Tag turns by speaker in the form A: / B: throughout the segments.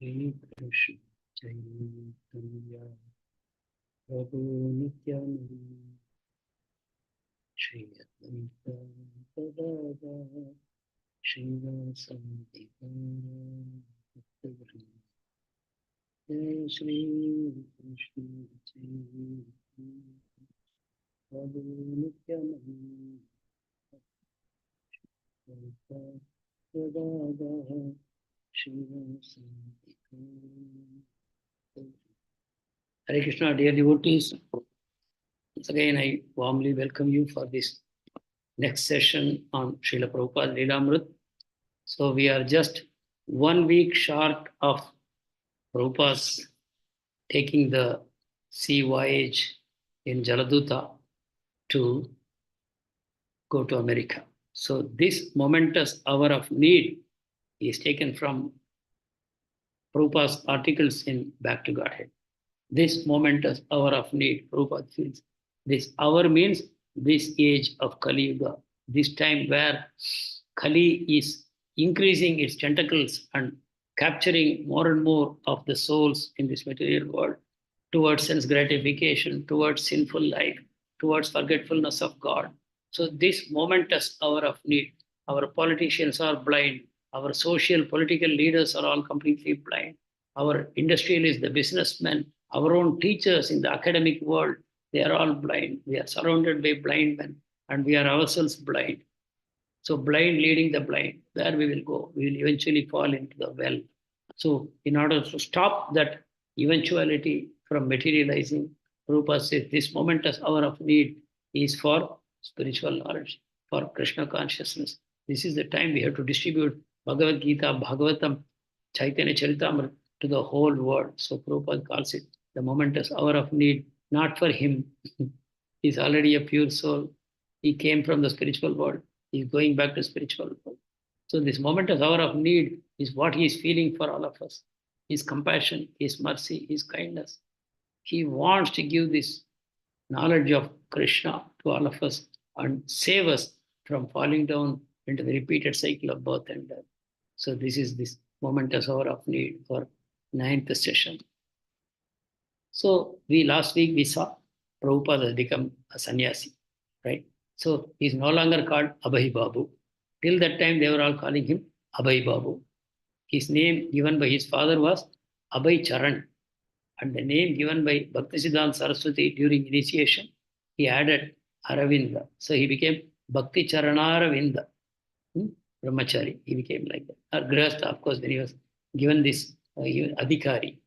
A: Shri Krishna Chaitanya Prabhu Nityananda Shri Advaita Gadadhara Srivasadi Gaura Jai Shri Krishna Chaitanya Prabhu Nityananda Advaita Gadadhara Srivasadi Gaura. Hare Krishna, dear devotees. Once again, I warmly welcome you for this next session on Srila Prabhupada Lilamrt. So we are just 1 week short of Prabhupada's taking the sea voyage in Jaladuta to go to America. So this momentous hour of need is taken from Prabhupada's articles in Back to Godhead. This momentous hour of need, Prabhupada feels. This hour means this age of Kali Yuga, this time where Kali is increasing its tentacles and capturing more and more of the souls in this material world towards sense gratification, towards sinful life, towards forgetfulness of God. So this momentous hour of need, our politicians are blind, our social political leaders are all completely blind, our industrialists, the businessmen, our own teachers in the academic world, they are all blind. We are surrounded by blind men and we are ourselves blind. So blind leading the blind, where we will go? We will eventually fall into the well. So in order to stop that eventuality from materializing, Prabhupada says this momentous hour of need is for spiritual knowledge, for Krishna consciousness. This is the time we have to distribute Bhagavad Gita, Bhagavatam, Chaitanya Charitamrita to the whole world. So Prabhupada calls it the momentous hour of need, not for him. He's already a pure soul. He came from the spiritual world. He's going back to spiritual world. So this momentous hour of need is what he is feeling for all of us. His compassion, his mercy, his kindness. He wants to give this knowledge of Krishna to all of us and save us from falling down into the repeated cycle of birth and death. So this is this momentous hour of need for 9th session. So last week we saw Prabhupada has become a sannyasi, right? So he's no longer called Abhay Babu. Till that time they were all calling him Abhay Babu. His name given by his father was Abhay Charan. And the name given by Bhaktisiddhanta Saraswati during initiation, he added Aravinda. So he became Bhakti Charanaravinda. Brahmachari, he became like that. Or Grihastha, of course, when he was given this Adhikari.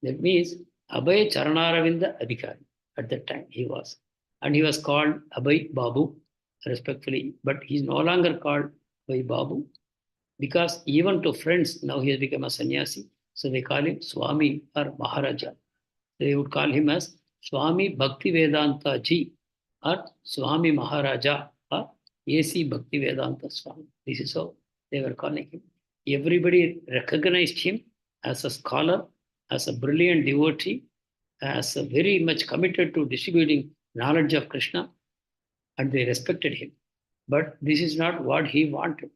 A: That means Abhay Charanaravinda Adhikari. At that time he was. And he was called Abhay Babu, respectfully. But he's no longer called Abhay Babu because even to friends, now he has become a sannyasi. So they call him Swami or Maharaja. They would call him as Swami Bhakti Vedanta Ji or Swami Maharaja or A.C. Bhakti Vedanta Swami. This is how they were calling him. Everybody recognized him as a scholar, as a brilliant devotee, as a very much committed to distributing knowledge of Krishna, and they respected him. But this is not what he wanted.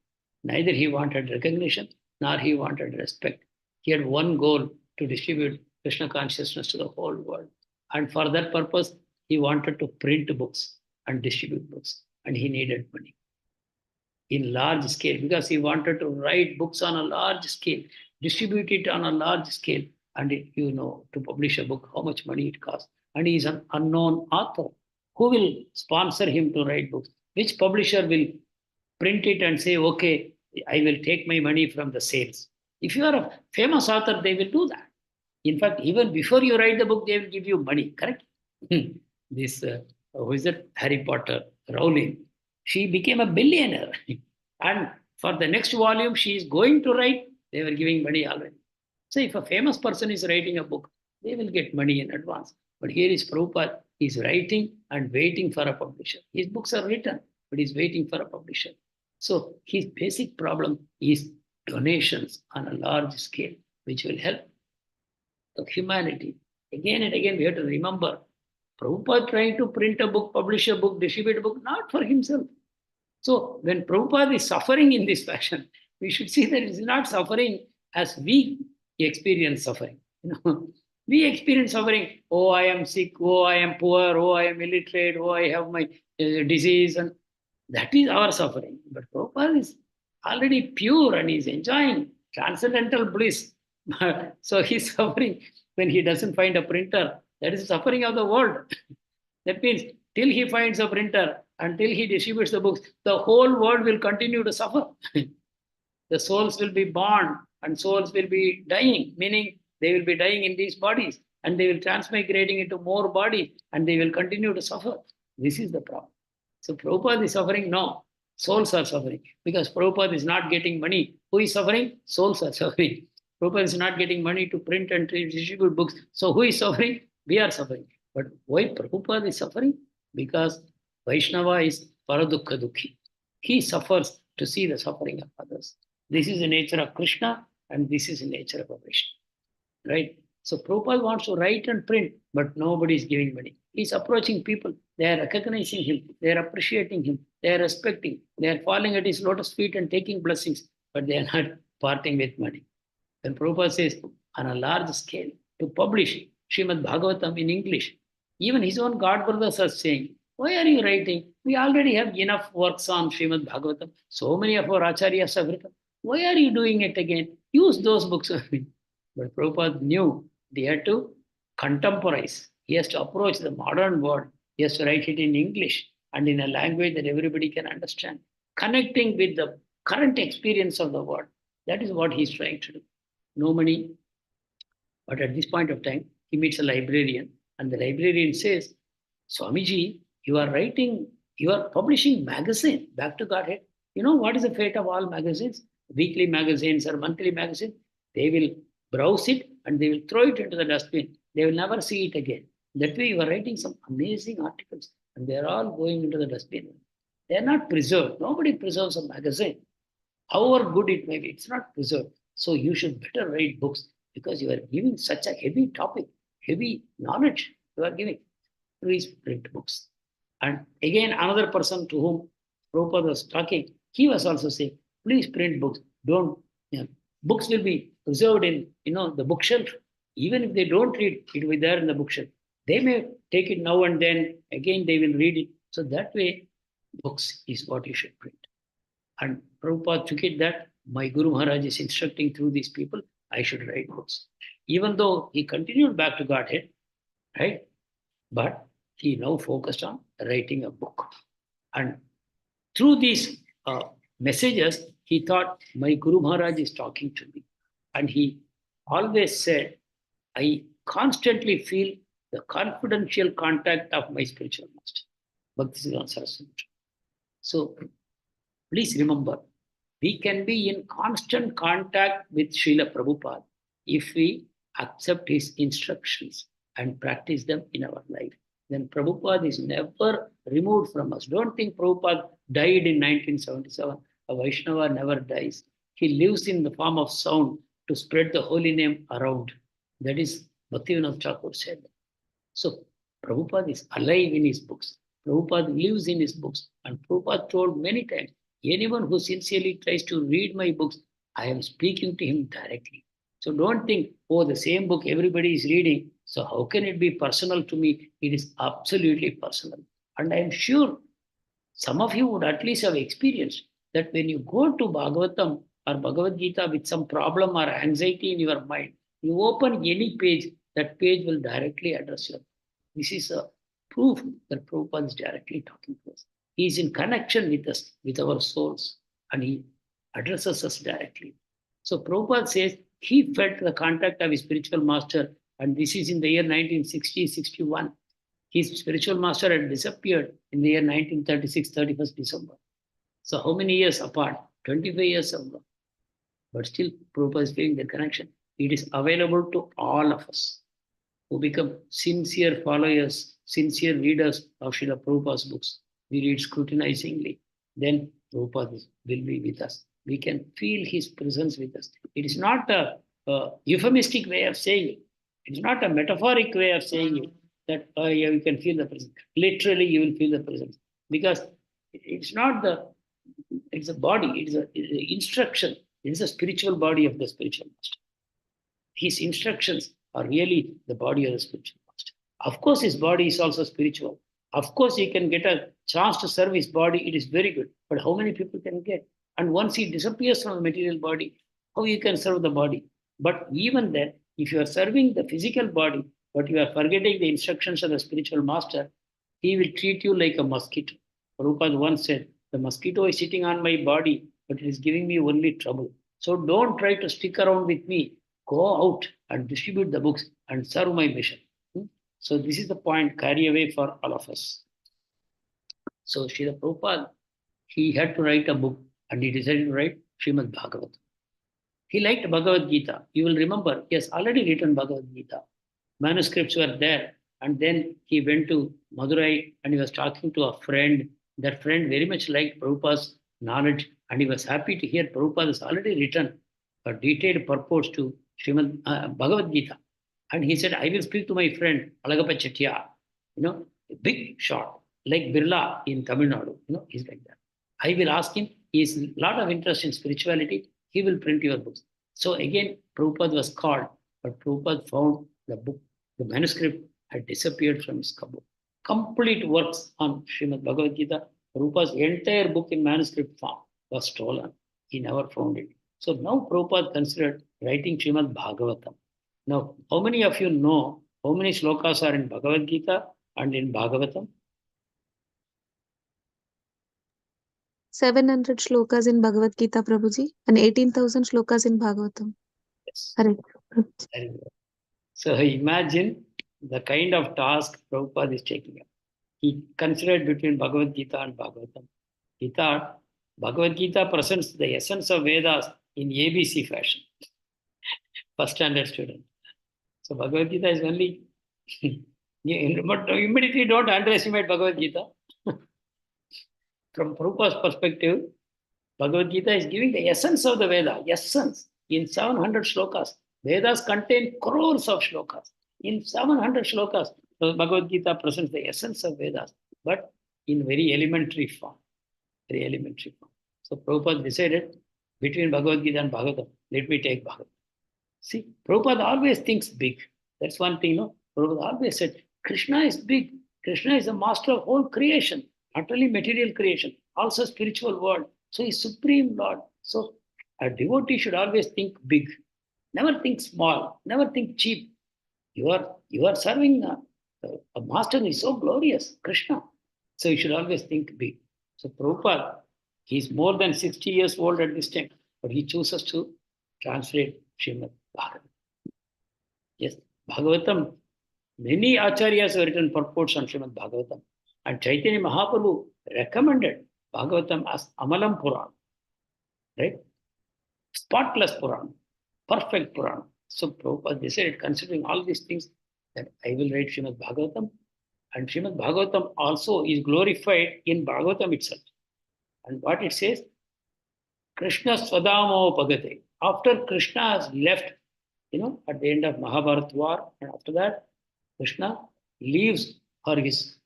A: Neither he wanted recognition, nor he wanted respect. He had one goal, to distribute Krishna consciousness to the whole world. And for that purpose, he wanted to print books and distribute books. And he needed money in large scale because he wanted to write books on a large scale, distribute it on a large scale. And to publish a book, how much money it costs. And he is an unknown author. Who will sponsor him to write books? Which publisher will print it and say, okay, I will take my money from the sales? If you are a famous author, they will do that. In fact, even before you write the book, they will give you money, correct? This, who is that? Harry Potter, Rowling. She became a billionaire. And for the next volume she is going to write, they were giving money already. So if a famous person is writing a book, they will get money in advance. But here is Prabhupada, he is writing and waiting for a publisher. His books are written, but he is waiting for a publisher. So his basic problem is donations on a large scale, which will help the humanity. Again and again, we have to remember, Prabhupada trying to print a book, publish a book, distribute a book, not for himself. So when Prabhupada is suffering in this fashion, we should see that he is not suffering as we experience suffering. We experience suffering. Oh, I am sick. Oh, I am poor. Oh, I am illiterate. Oh, I have my disease. And that is our suffering. But Prabhupada is already pure and he's enjoying transcendental bliss. So he's suffering when he doesn't find a printer. That is suffering of the world. That means till he finds a printer, until he distributes the books, the whole world will continue to suffer. The souls will be born and souls will be dying, meaning they will be dying in these bodies and they will transmigrating into more bodies and they will continue to suffer. This is the problem. So Prabhupada is suffering? No. Souls are suffering because Prabhupada is not getting money. Who is suffering? Souls are suffering. Prabhupada is not getting money to print and distribute books. So who is suffering? We are suffering. But why Prabhupada is suffering? Because Vaishnava is Paradukha Dukhi. He suffers to see the suffering of others. This is the nature of Krishna and this is the nature of a Vaishnava. Right? So Prabhupada wants to write and print, but nobody is giving money. He's approaching people. They are recognizing him. They are appreciating him. They are respecting. They are falling at his lotus feet and taking blessings, but they are not parting with money. Then Prabhupada says, on a large scale, to publish Srimad Bhagavatam in English, even his own God brothers are saying, why are you writing? We already have enough works on Srimad Bhagavatam. So many of our acharyas have written. Why are you doing it again? Use those books. But Prabhupada knew they had to contemporize. He has to approach the modern world. He has to write it in English and in a language that everybody can understand, connecting with the current experience of the world. That is what he's trying to do. No money. But at this point of time, he meets a librarian, and the librarian says, Swamiji, you are publishing magazine, Back to Godhead. You know what is the fate of all magazines? Weekly magazines or monthly magazines? They will browse it and they will throw it into the dustbin. They will never see it again. That way you are writing some amazing articles and they are all going into the dustbin. They are not preserved. Nobody preserves a magazine. However good it may be, it's not preserved. So you should better write books because you are giving such a heavy topic, heavy knowledge you are giving. Please print books. And again, another person to whom Prabhupada was talking, he was also saying, please print books. Don't, books will be preserved in, the bookshelf. Even if they don't read, it will be there in the bookshelf. They may take it now and then, again they will read it. So that way, books is what you should print. And Prabhupada took it that my Guru Maharaj is instructing through these people, I should write books. Even though he continued Back to Godhead, right? But he now focused on writing a book. And through these messages, he thought, my Guru Maharaj is talking to me. And he always said, I constantly feel the confidential contact of my spiritual master, Bhaktisiddhanta Saraswati. So please remember, we can be in constant contact with Srila Prabhupada if we accept his instructions and practice them in our life. Then Prabhupada is never removed from us. Don't think Prabhupada died in 1977. A Vaishnava never dies. He lives in the form of sound to spread the holy name around. That is Bhaktivinoda Thakur said. So Prabhupada is alive in his books. Prabhupada lives in his books. And Prabhupada told many times, anyone who sincerely tries to read my books, I am speaking to him directly. So don't think, oh, the same book everybody is reading. So how can it be personal to me? It is absolutely personal. And I am sure some of you would at least have experienced that when you go to Bhagavatam or Bhagavad Gita with some problem or anxiety in your mind, you open any page, that page will directly address you. This is a proof that Prabhupada is directly talking to us. He is in connection with us, with our souls, and he addresses us directly. So Prabhupada says he felt the contact of his spiritual master, and this is in the year 1960-61. His spiritual master had disappeared in the year 1936, 31st December. So how many years apart? 25 years ago. But still, Prabhupada is feeling the connection. It is available to all of us who become sincere followers, sincere readers of Srila Prabhupada's books. We read scrutinizingly. Then Prabhupada will be with us. We can feel his presence with us. It is not a euphemistic way of saying it. It is not a metaphoric way of saying it, that yeah, you can feel the presence. Literally, you will feel the presence. Because it's not it's a body, it's an instruction It is a spiritual body of the spiritual master. His instructions are really the body of the spiritual master. Of course, his body is also spiritual. Of course, he can get a chance to serve his body. It is very good. But how many people can get? And once he disappears from the material body, how you can serve the body? But even then, if you are serving the physical body, but you are forgetting the instructions of the spiritual master, he will treat you like a mosquito. Prabhupada once said, the mosquito is sitting on my body, but it is giving me only trouble. So don't try to stick around with me. Go out and distribute the books and serve my mission. So this is the point, carry away for all of us. So Srila Prabhupada, he had to write a book and he decided to write Srimad Bhagavatam. He liked Bhagavad Gita. You will remember, he has already written Bhagavad Gita. Manuscripts were there. And then he went to Madurai and he was talking to a friend. That friend very much liked Prabhupada's knowledge and he was happy to hear Prabhupada has already written a detailed purport to Srimad Bhagavad Gita. And he said, I will speak to my friend Alagappa Chettiar, a big shot, like Birla in Tamil Nadu, he's like that. I will ask him, he has a lot of interest in spirituality, he will print your books. So again, Prabhupada was called, but Prabhupada found the book, the manuscript had disappeared from his cupboard. Complete works on Srimad Bhagavad Gita, Prabhupada's entire book in manuscript form was stolen. He never found it. So now Prabhupada considered writing Srimad Bhagavatam. Now, how many of you know how many slokas are in Bhagavad Gita and in Bhagavatam?
B: 700 shlokas in Bhagavad Gita, Prabhuji, and 18,000 shlokas in Bhagavatam.
A: Yes.
B: Correct.
A: Very good. So imagine the kind of task Prabhupada is taking up. He considered between Bhagavad Gita and Bhagavatam. He thought Bhagavad Gita presents the essence of Vedas in ABC fashion. First standard student. So Bhagavad Gita is only, but immediately don't underestimate Bhagavad Gita. From Prabhupada's perspective, Bhagavad Gita is giving the essence of the Veda, essence, in 700 shlokas. Vedas contain crores of shlokas. In 700 shlokas, the Bhagavad Gita presents the essence of Vedas, but in very elementary form. Very elementary form. So Prabhupada decided between Bhagavad Gita and Bhagavatam, let me take Bhagavatam. See, Prabhupada always thinks big. That's one thing, Prabhupada always said, Krishna is big. Krishna is the master of whole creation, not only material creation, also spiritual world. So he's Supreme Lord. So a devotee should always think big. Never think small. Never think cheap. You are serving a master who is so glorious, Krishna. So you should always think big. So Prabhupada, he's more than 60 years old at this time, but he chooses to translate Srimad Bhagavatam. Yes, Bhagavatam, many acharyas have written purports on Srimad Bhagavatam. And Chaitanya Mahaprabhu recommended Bhagavatam as Amalam Puran, right? Spotless Puran, perfect Puran. So Prabhupada decided, considering all these things, that I will write Srimad Bhagavatam. And Srimad Bhagavatam also is glorified in Bhagavatam itself. And what it says, Krishna Swadamo Pagate. After Krishna has left, at the end of Mahabharata war, and after that, Krishna leaves for his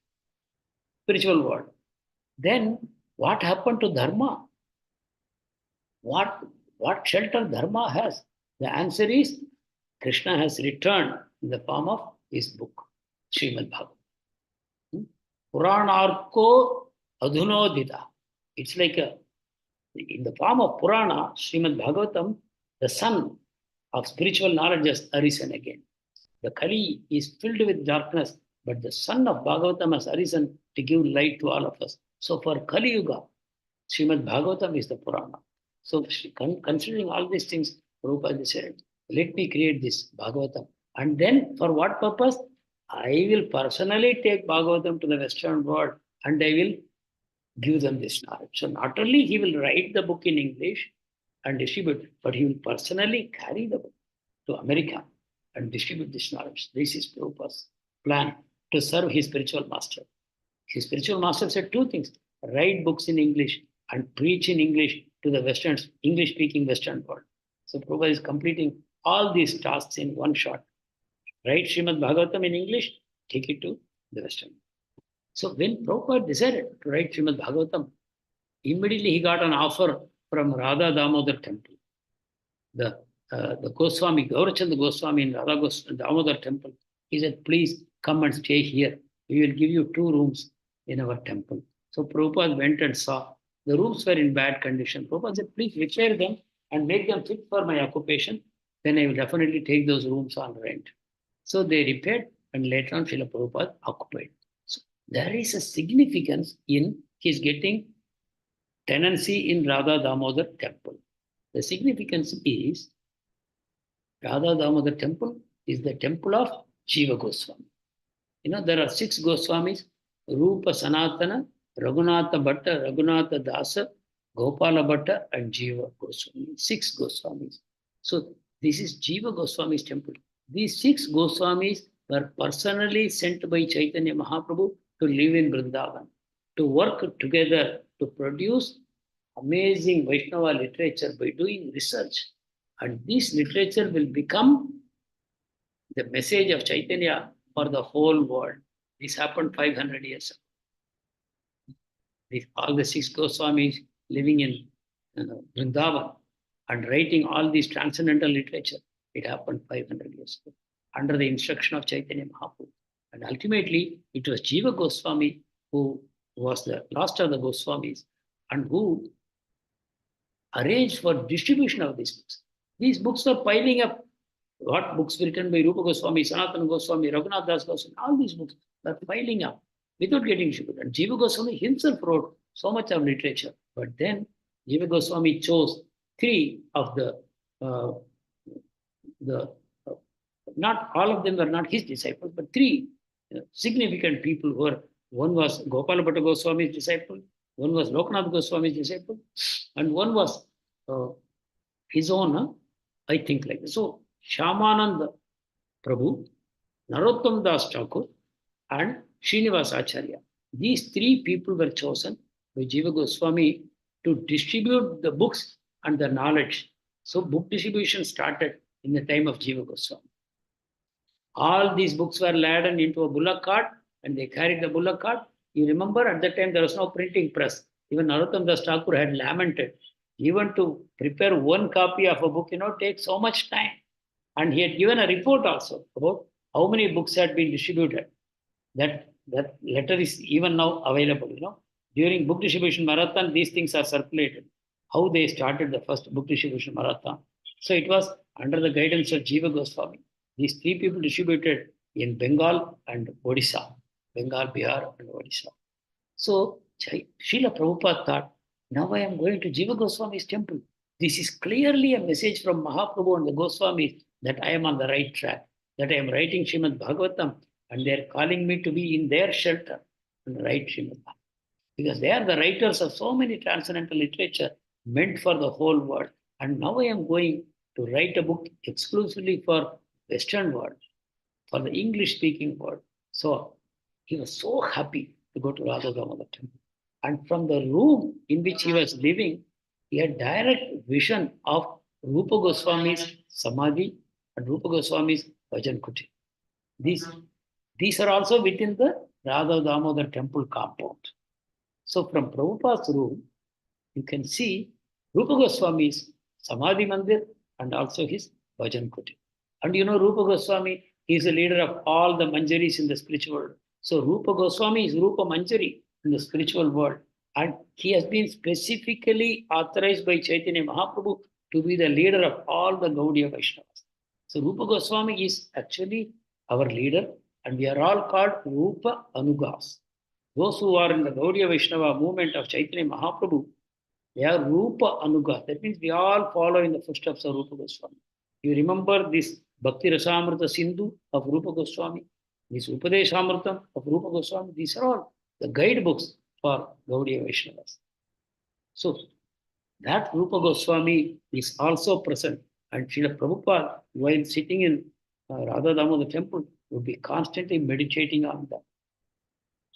A: spiritual world. Then what happened to Dharma? What shelter Dharma has? The answer is Krishna has returned in the form of his book, Srimad Bhagavatam. Puranarko Adhunodita. It's like in the form of Purana, Srimad Bhagavatam, the sun of spiritual knowledge has arisen again. The Kali is filled with darkness, but the sun of Bhagavatam has arisen to give light to all of us. So for Kali Yuga, Srimad Bhagavatam is the Purana. So considering all these things, Prabhupada said, let me create this Bhagavatam. And then for what purpose? I will personally take Bhagavatam to the Western world and I will give them this knowledge. So not only he will write the book in English and distribute, but he will personally carry the book to America and distribute this knowledge. This is Prabhupada's plan to serve his spiritual master. His spiritual master said two things: write books in English and preach in English to the Western, English-speaking Western world. So Prabhupada is completing all these tasks in one shot. Write Srimad Bhagavatam in English, take it to the Western. So when Prabhupada decided to write Srimad Bhagavatam, immediately he got an offer from Radha Damodar temple. the Goswami, Gaurachanda Goswami in Radha Damodar temple. He said, please come and stay here. We will give you 2 rooms in our temple. So Prabhupada went and saw. The rooms were in bad condition. Prabhupada said, please repair them and make them fit for my occupation. Then I will definitely take those rooms on rent. So they repaired, and later on Srila Prabhupada occupied. So there is a significance in his getting tenancy in Radha Damodar temple. The significance is Radha Damodar temple is the temple of Jiva Goswami. There are 6 Goswamis: Rupa Sanatana, Raghunatha Bhatta, Raghunatha Dasa, Gopala Bhatta, and Jiva Goswami. 6 Goswamis. So this is Jiva Goswami's temple. These 6 Goswamis were personally sent by Chaitanya Mahaprabhu to live in Vrindavan, to work together to produce amazing Vaishnava literature by doing research. And this literature will become the message of Chaitanya for the whole world. This happened 500 years ago. All the 6 Goswamis living in Vrindavan and writing all these transcendental literature. It happened 500 years ago under the instruction of Chaitanya Mahaprabhu. And ultimately, it was Jiva Goswami who was the last of the Goswamis and who arranged for distribution of these books. These books were piling up. What books written by Rupa Goswami, Sanatana Goswami, Raghunath Das Goswami, all these books were piling up without getting distributed. And Jiva Goswami himself wrote so much of literature. But then Jiva Goswami chose 3 of not all of them were not his disciples, but 3 significant people who were, one was Gopala Bhatta Goswami's disciple, one was Lokanath Goswami's disciple, and one was his own, I think like this. So Shyamananda Prabhu, Narottam Das Thakur, and Srinivas Acharya. These 3 people were chosen by Jiva Goswami to distribute the books and the knowledge. So book distribution started in the time of Jiva Goswami. All these books were laden into a bullock cart and they carried the bullock cart. You remember at that time there was no printing press. Even Narottam Das Thakur had lamented. Even to prepare 1 copy of a book, takes so much time. And he had given a report also about how many books had been distributed. That letter is even now available. During book distribution marathon, these things are circulated. How they started the first book distribution marathon. So it was under the guidance of Jiva Goswami. These 3 people distributed in Bengal and Odisha. Bengal, Bihar, and Odisha. So Srila Prabhupada thought, now I am going to Jiva Goswami's temple. This is clearly a message from Mahaprabhu and the Goswamis that I am on the right track, that I am writing Srimad Bhagavatam and they are calling me to be in their shelter and write Srimad Bhagavatam. Because they are the writers of so many transcendental literature meant for the whole world. And now I am going to write a book exclusively for Western world, for the English-speaking world. So he was so happy to go to Radha Damodar temple. And from the room in which he was living, he had direct vision of Rupa Goswami's Samadhi and Rupa Goswami's Bhajan Kuti. These are also within the Radha Damodar temple compound. So from Prabhupada's room, you can see Rupa Goswami's Samadhi Mandir and also his Bhajan Kuti. And Rupa Goswami is the leader of all the Manjaris in the spiritual world. So Rupa Goswami is Rupa Manjari in the spiritual world. And he has been specifically authorized by Chaitanya Mahaprabhu to be the leader of all the Gaudiya Vaishnavas. So Rupa Goswami is actually our leader and we are all called Rupa Anugas. Those who are in the Gaudiya Vaishnava movement of Chaitanya Mahaprabhu, they are Rupa Anugas. That means we all follow in the footsteps of Rupa Goswami. You remember this Bhakti Rasamrita Sindhu of Rupa Goswami, this Upadeshamritam of Rupa Goswami. These are all the guidebooks for Gaudiya Vaishnavas. So that Rupa Goswami is also present. And Srila Prabhupada, while sitting in Radha Damodar temple, would be constantly meditating on that.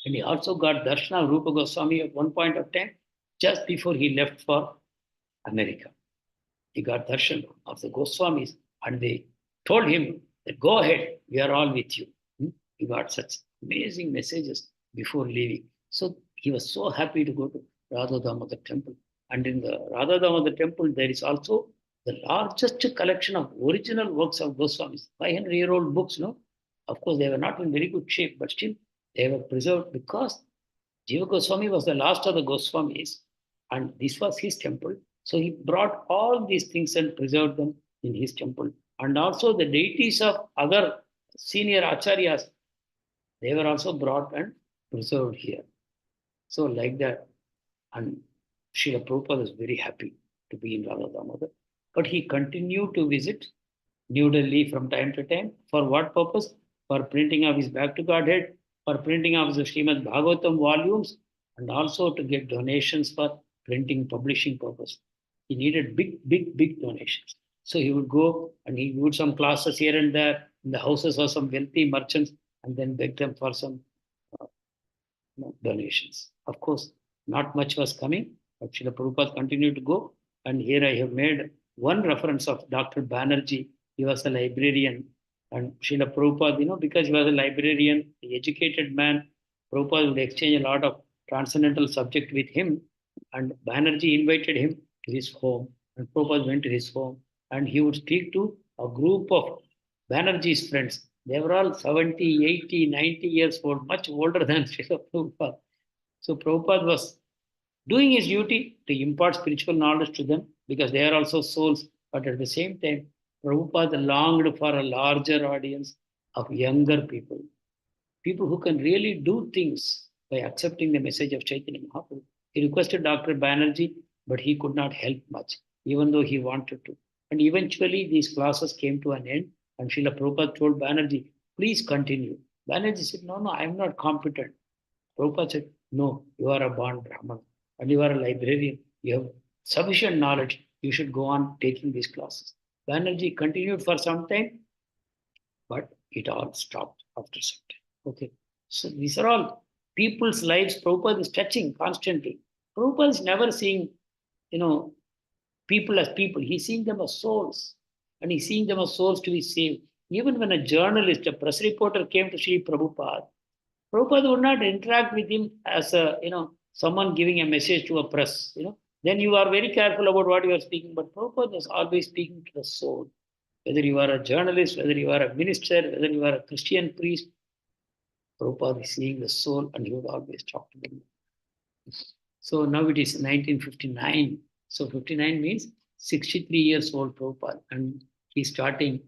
A: And he also got darshan of Rupa Goswami at one point of time, just before he left for America. He got darshan of the Goswamis and they told him that go ahead, we are all with you. He got such amazing messages before leaving. So he was so happy to go to Radha Damodar temple. And in the Radha Damodar temple, there is also the largest collection of original works of Goswamis, 500-year-old books, no? Of course, they were not in very good shape, but still they were preserved because Jiva Goswami was the last of the Goswamis, and this was his temple. So he brought all these things and preserved them in his temple. And also the deities of other senior acharyas, they were also brought and preserved here. So like that, and Srila Prabhupada was very happy to be in Radha Damodar. But he continued to visit New Delhi from time to time. For what purpose? For printing of his Back to Godhead, for printing of the Srimad Bhagavatam volumes, and also to get donations for printing, publishing purpose. He needed big donations. So he would go and he would some classes here and there in the houses of some wealthy merchants and then beg them for some donations. Of course, not much was coming, but Srila Prabhupada continued to go. And here I have made one reference of Dr. Banerjee. He was a librarian. And Srila Prabhupada, because he was a librarian, the educated man, Prabhupada would exchange a lot of transcendental subject with him. And Banerjee invited him to his home. And Prabhupada went to his home. And he would speak to a group of Banerjee's friends. They were all 70, 80, 90 years old, much older than Srila Prabhupada. So Prabhupada was doing his duty to impart spiritual knowledge to them because they are also souls. But at the same time, Prabhupada longed for a larger audience of younger people, people who can really do things by accepting the message of Chaitanya Mahaprabhu. He requested Dr. Banerjee, but he could not help much, even though he wanted to. And eventually, these classes came to an end. And Srila Prabhupada told Banerjee, please continue. Banerjee said, no, I am not competent. Prabhupada said, no, you are a born Brahman and you are a librarian. You have sufficient knowledge. You should go on taking these classes. Banerjee continued for some time, but it all stopped after some time. Okay. So these are all people's lives Prabhupada is touching constantly. Prabhupada is never seeing, people as people. He's seeing them as souls. And he's seeing them as souls to be saved. Even when a journalist, a press reporter came to see Prabhupada, Prabhupada would not interact with him as someone giving a message to a press, Then you are very careful about what you are speaking. But Prabhupada is always speaking to the soul. Whether you are a journalist, whether you are a minister, whether you are a Christian priest, Prabhupada is seeing the soul and he would always talk to them. So now it is 1959. So 59 means 63 years old Prabhupada. And he's starting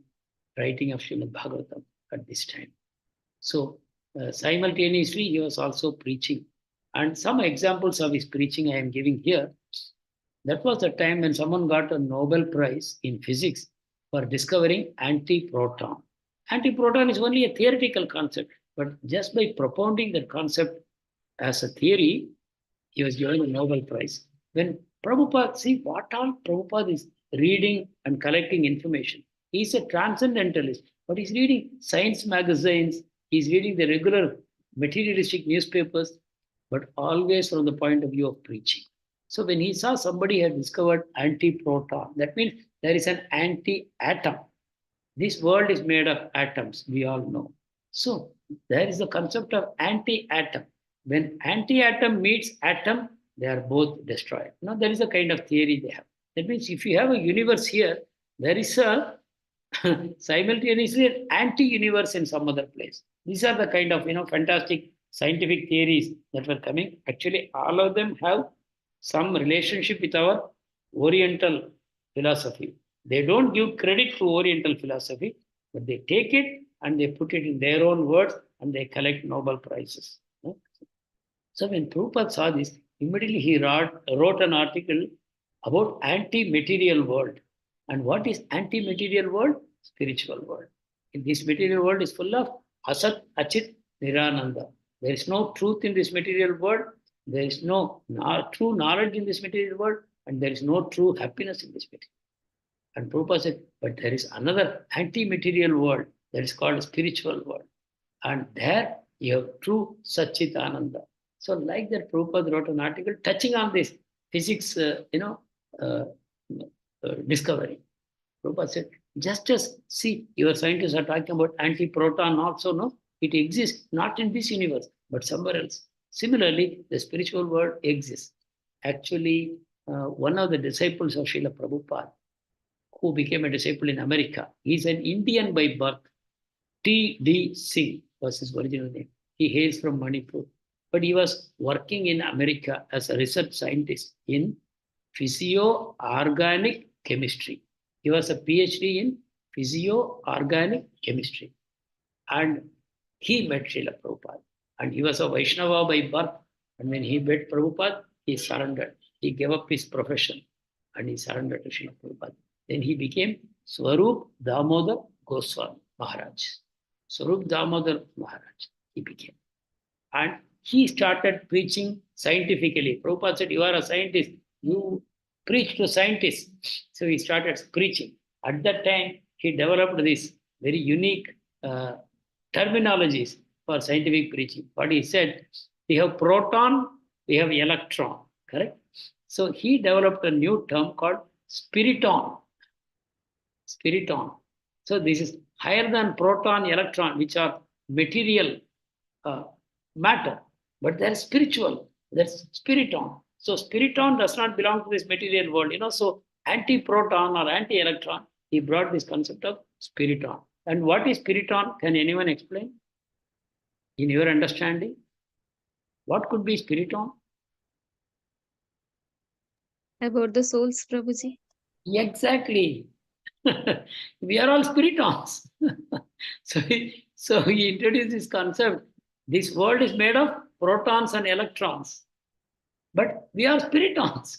A: writing of Srimad Bhagavatam at this time. So simultaneously, he was also preaching. And some examples of his preaching I am giving here. That was the time when someone got a Nobel Prize in physics for discovering antiproton. Antiproton is only a theoretical concept, but just by propounding that concept as a theory, he was given a Nobel Prize. When Prabhupada, see what all Prabhupada is reading and collecting information. He's a transcendentalist, but he's reading science magazines, he's reading the regular materialistic newspapers, but always from the point of view of preaching. So when he saw somebody had discovered antiproton, that means there is an anti-atom. This world is made of atoms, we all know. So there is the concept of anti-atom. When anti-atom meets atom, they are both destroyed. Now there is a kind of theory they have. That means if you have a universe here, there is a simultaneously an anti-universe in some other place. These are the kind of fantastic scientific theories that were coming. Actually, all of them have some relationship with our Oriental philosophy. They don't give credit to Oriental philosophy, but they take it and they put it in their own words and they collect Nobel Prizes. So when Prabhupada saw this, immediately he wrote an article about anti-material world. And what is anti-material world? Spiritual world. In this material world is full of Asat, Achit, Nirananda. There is no truth in this material world. There is no true knowledge in this material world. And there is no true happiness in this material. And Prabhupada said, but there is another anti-material world that is called spiritual world. And there you have true Satchitananda. So like that, Prabhupada wrote an article touching on this physics, discovery. Prabhupada said, just as, see, your scientists are talking about anti-proton also, no? It exists, not in this universe, but somewhere else. Similarly, the spiritual world exists. Actually, one of the disciples of Srila Prabhupada, who became a disciple in America. He's an Indian by birth. T.D. Singh was his original name. He hails from Manipur. But he was working in America as a research scientist in physio-organic chemistry. He was a PhD in physio-organic chemistry. And he met Srila Prabhupada. And he was a Vaishnava by birth. And when he met Prabhupada, he surrendered. He gave up his profession and he surrendered to Srila Prabhupada. Then he became Swarup Damodar Goswami Maharaj. Swarup Damodar Maharaj, he became. And he started preaching scientifically. Prabhupada said, you are a scientist. You preach to scientists. So he started preaching. At that time, he developed this very unique terminologies for scientific preaching. What he said, we have proton, we have electron, correct? So he developed a new term called spiriton. Spiriton. So this is higher than proton, electron, which are material matter, but they're spiritual. That's spiriton. So spiriton does not belong to this material world, So anti-proton or anti-electron, he brought this concept of spiriton. And what is spiriton? Can anyone explain? In your understanding, what could be spiriton?
B: About the souls, Prabhuji.
A: Exactly. We are all spiritons. so he introduced this concept. This world is made of protons and electrons. But we are spiritons.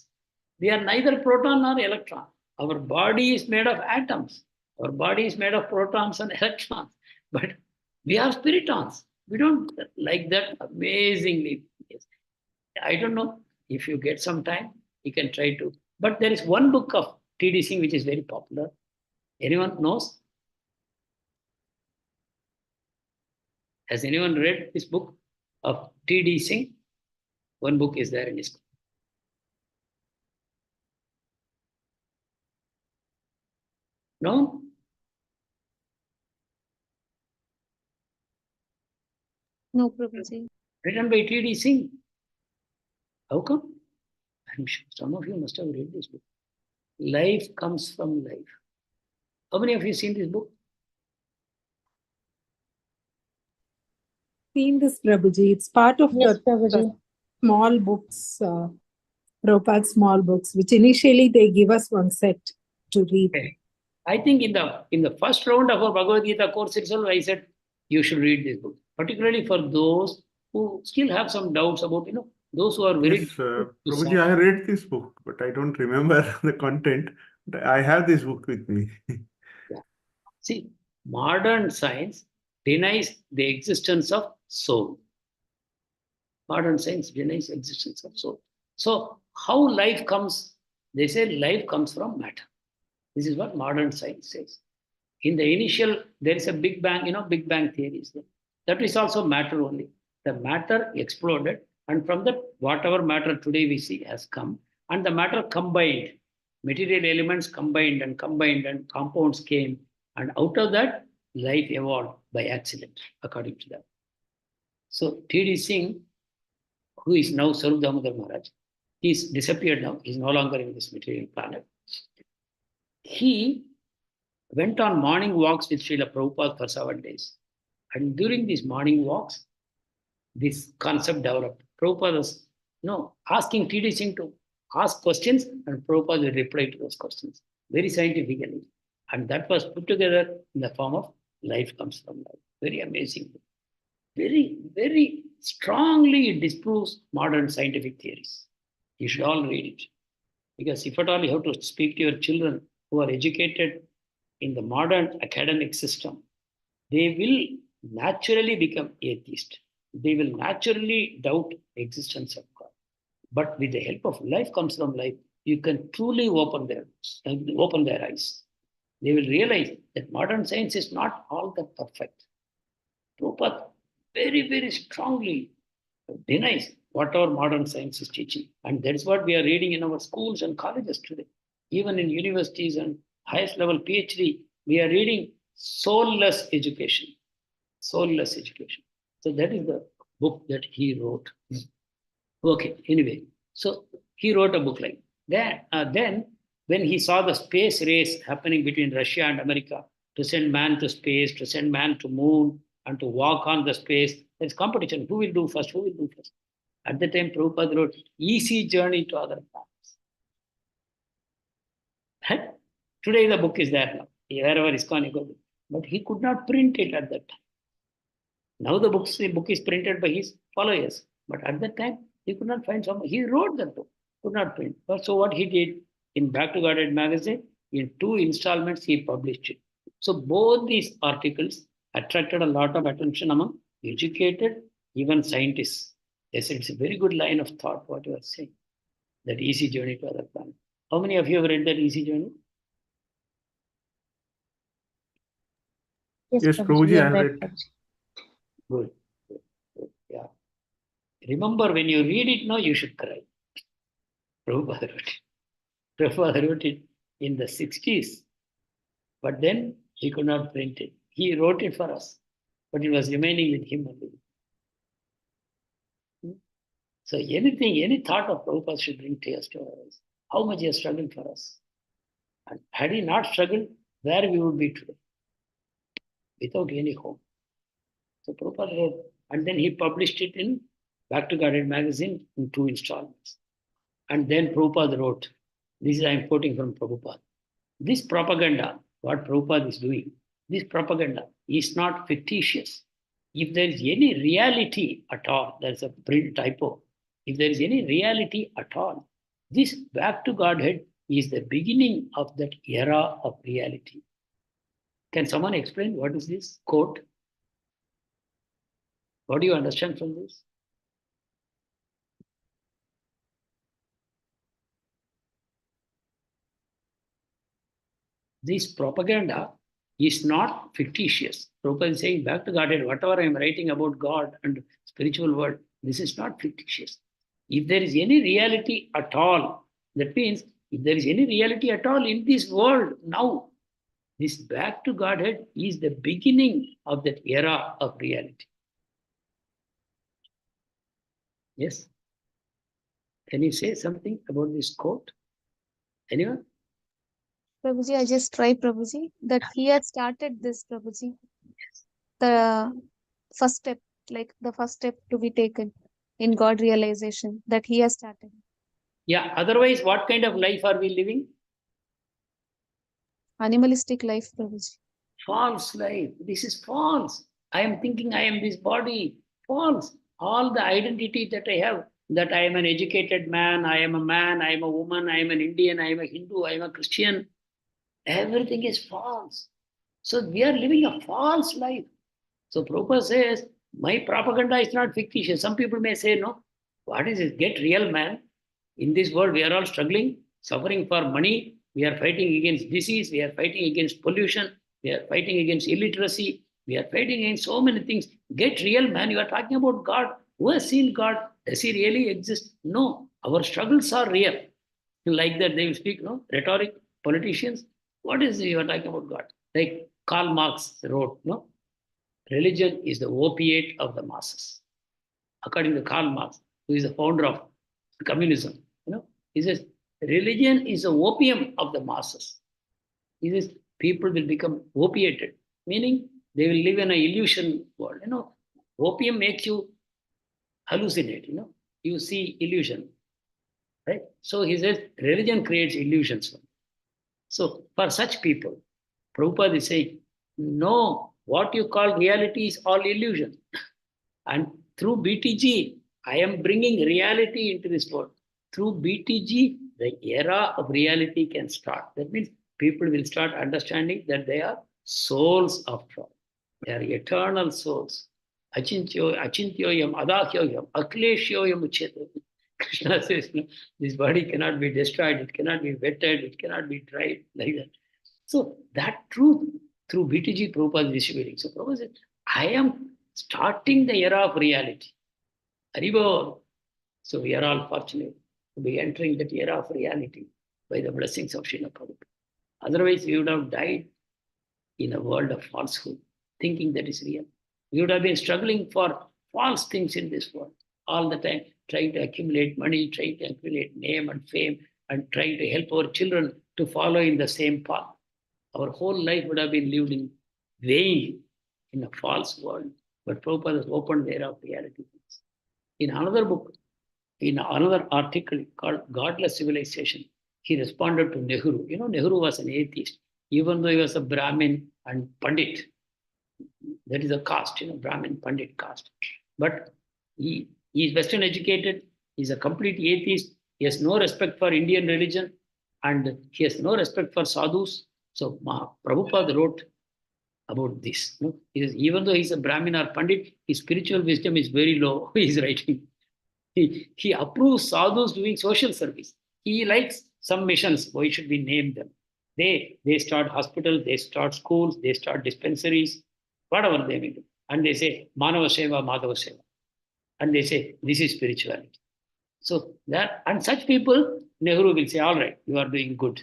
A: We are neither proton nor electron. Our body is made of atoms. Our body is made of protons and electrons. But we are spiritons. We don't like that amazingly. I don't know if you get some time, you can try to. But there is one book of T.D. Singh which is very popular. Anyone knows? Has anyone read this book of T.D. Singh? One book is there in his book. No?
B: No, Prabhuji.
A: Written by T.D. Singh. How come? I'm sure some of you must have read this book. Life comes from life. How many of you seen this book?
C: Seen this, Prabhuji. It's part of
D: Yes,
C: the
D: Prabhuji.
C: small books, Prabhupada's small books, which initially they give us one set to read.
A: Okay. I think in the first round of our Bhagavad Gita course itself, I said you should read this book, particularly for those who still have some doubts about, those who are very.
E: Yes, Prabhuji, I read this book, but I don't remember the content. But I have this book with me.
A: Yeah. See, modern science denies the existence of soul. Modern science denies the existence of soul. So how life comes? They say life comes from matter. This is what modern science says. In the initial, there is a Big Bang, Big Bang theory is there. That is also matter only. The matter exploded, and from that, whatever matter today we see has come, and the matter combined, material elements combined, and compounds came, and out of that, life evolved by accident, according to them. So T.D. Singh, who is now Swarup Damodar Maharaj, he is disappeared now. He is no longer in this material planet. He went on morning walks with Srila Prabhupada for 7 days. And during these morning walks, this concept developed. Prabhupada was asking T.D. Singh to ask questions, and Prabhupada will reply to those questions very scientifically. And that was put together in the form of Life Comes from Life. Very amazing. Very, very strongly it disproves modern scientific theories. You should all read it. Because if at all you have to speak to your children who are educated in the modern academic system, they will naturally become atheist. They will naturally doubt the existence of God. But with the help of Life Comes from Life, you can truly open their eyes. They will realize that modern science is not all that perfect. Prabhupada very, very strongly denies whatever modern science is teaching. And that's what we are reading in our schools and colleges today. Even in universities and highest level PhD, we are reading soulless education. Soulless education. So that is the book that he wrote. Okay, anyway. So he wrote a book like that. Then when he saw the space race happening between Russia and America to send man to space, to send man to moon, and to walk on the space, there's competition. Who will do first? Who will do first? At the time, Prabhupada wrote, easy journey to other planets. Today, the book is there now. Wherever ISKCON you go. But he could not print it at that time. Now the book is printed by his followers. But at that time, he could not find someone. He wrote that book, could not print. So what he did in Back to Godhead magazine, in 2 installments, he published it. So both these articles attracted a lot of attention among educated, even scientists. They said it's a very good line of thought, what you are saying. That easy journey to other planets. How many of you have read that easy journey?
E: Yes, Prabhuji, I read.
A: Good. Yeah. Remember, when you read it now, you should cry. Prabhupada wrote it. Prabhupada wrote it in the 60s. But then he could not print it. He wrote it for us. But it was remaining with him only. So anything, any thought of Prabhupada should bring tears to our eyes. How much he has struggled for us. And had he not struggled, where we would be today? Without any hope. So Prabhupada wrote, and then he published it in Back to Godhead magazine in 2 installments. And then Prabhupada wrote, this is I am quoting from Prabhupada. This propaganda, what Prabhupada is doing, this propaganda is not fictitious. If there is any reality at all, there's a print typo. If there is any reality at all, this Back to Godhead is the beginning of that era of reality. Can someone explain what is this quote? What do you understand from this? This propaganda is not fictitious. Prabhupada is saying, Back to Godhead, whatever I am writing about God and spiritual world, this is not fictitious. If there is any reality at all, that means if there is any reality at all in this world now, this Back to Godhead is the beginning of that era of reality. Yes? Can you say something about this quote? Anyone?
B: Prabhuji, I just try, Prabhuji, that he had started this, Prabhuji. The first step, like the first step to be taken in God realization, that he has started.
A: Yeah, otherwise, what kind of life are we living?
B: Animalistic life, Prabhuji.
A: False life. This is false. I am thinking I am this body. False. All the identity that I have, that I am an educated man, I am a woman, I am an Indian, I am a Hindu, I am a Christian. Everything is false. So we are living a false life. So Prabhupada says, my propaganda is not fictitious. Some people may say, no, what is it? Get real, man. In this world, we are all struggling, suffering for money. We are fighting against disease. We are fighting against pollution. We are fighting against illiteracy. We are fighting against so many things. Get real, man. You are talking about God. Who has seen God? Does he really exist? No. Our struggles are real. Like that, they will speak, no? Rhetoric, politicians. What is it you are talking about God? Like Karl Marx wrote, no? Religion is the opiate of the masses. According to Karl Marx, who is the founder of communism, he says, religion is the opium of the masses. He says, people will become opiated, meaning they will live in an illusion world. Opium makes you hallucinate, you see illusion, right? So he says, religion creates illusions. So for such people, Prabhupada is saying, no, what you call reality is all illusion. And through BTG, I am bringing reality into this world. Through BTG, the era of reality can start. That means people will start understanding that they are souls after all. They are eternal souls. Achintyoyam, adahyoyam, akleshyoyam uchyate. Krishna says, this body cannot be destroyed, it cannot be wetted, it cannot be dried, like that. So that truth, through BTG, Prabhupada is distributing. So Prabhupada says, I am starting the era of reality. Haribol. So we are all fortunate to be entering that era of reality by the blessings of Srila Prabhupada. Otherwise, we would have died in a world of falsehood, thinking that is real. We would have been struggling for false things in this world all the time, trying to accumulate money, trying to accumulate name and fame, and trying to help our children to follow in the same path. Our whole life would have been lived in vain in a false world. But Prabhupada has opened the era of reality. In another book, in another article called Godless Civilization, he responded to Nehru. You know, Nehru was an atheist, even though he was a Brahmin and Pandit. That is a caste, you know, Brahmin, Pandit caste. But he is Western educated, he's a complete atheist, he has no respect for Indian religion, and he has no respect for sadhus. So Prabhupada wrote about this. You know, even though he's a Brahmin or Pandit, his spiritual wisdom is very low. He's writing. He approves sadhus doing social service. He likes some missions. Why should we name them? They start hospitals, they start schools, they start dispensaries, whatever they will do. And they say, Manava Seva, Madhava Seva. And they say, this is spirituality. So that, and such people, Nehru will say, all right, you are doing good.